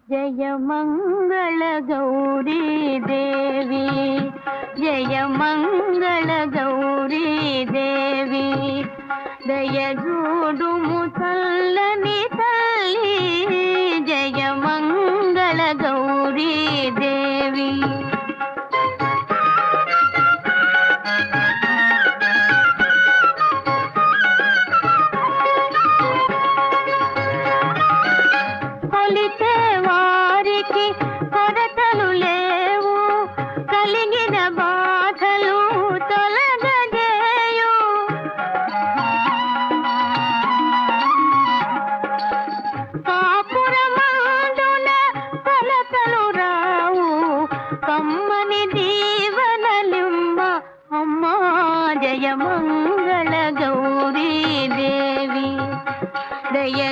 జయ మంగళ గౌరీ దేవి, జయ మంగళ గౌరీ దేవి, దయ చూడుము చల్లని తల్లి, జయ మంగళ గౌరీ దేవి. కొలిచే వారికి కొరతలు లేవు, కలిగిన బాధలు తొలగజేయు. కాపురమందున కొలతలు రావు, కమ్మని దీవనలిమ్మ అమ్మా, జయ మంగళ గౌరీ దేవి, దయ